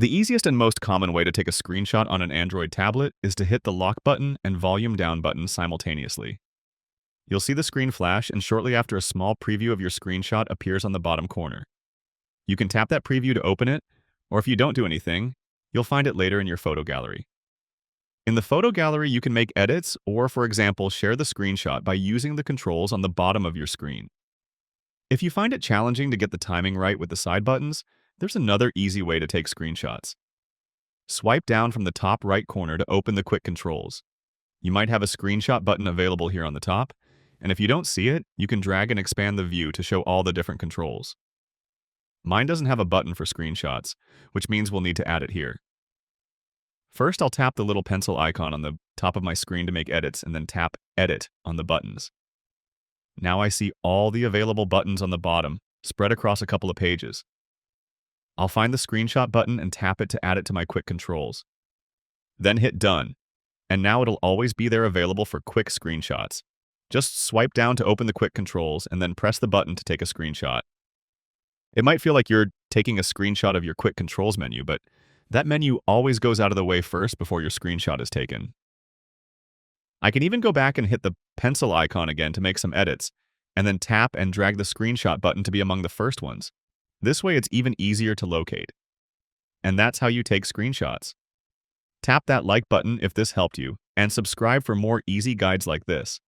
The easiest and most common way to take a screenshot on an Android tablet is to hit the lock button and volume down button simultaneously. You'll see the screen flash, and shortly after, a small preview of your screenshot appears on the bottom corner. You can tap that preview to open it, or if you don't do anything, you'll find it later in your photo gallery. In the photo gallery, you can make edits or, for example, share the screenshot by using the controls on the bottom of your screen. If you find it challenging to get the timing right with the side buttons, there's another easy way to take screenshots. Swipe down from the top right corner to open the quick controls. You might have a screenshot button available here on the top, and if you don't see it, you can drag and expand the view to show all the different controls. Mine doesn't have a button for screenshots, which means we'll need to add it here. First, I'll tap the little pencil icon on the top of my screen to make edits, and then tap Edit on the buttons. Now I see all the available buttons on the bottom, spread across a couple of pages. I'll find the screenshot button and tap it to add it to my quick controls. Then hit Done, and now it'll always be there available for quick screenshots. Just swipe down to open the quick controls and then press the button to take a screenshot. It might feel like you're taking a screenshot of your quick controls menu, but that menu always goes out of the way first before your screenshot is taken. I can even go back and hit the pencil icon again to make some edits, and then tap and drag the screenshot button to be among the first ones. This way it's even easier to locate. And that's how you take screenshots. Tap that like button if this helped you, and subscribe for more easy guides like this.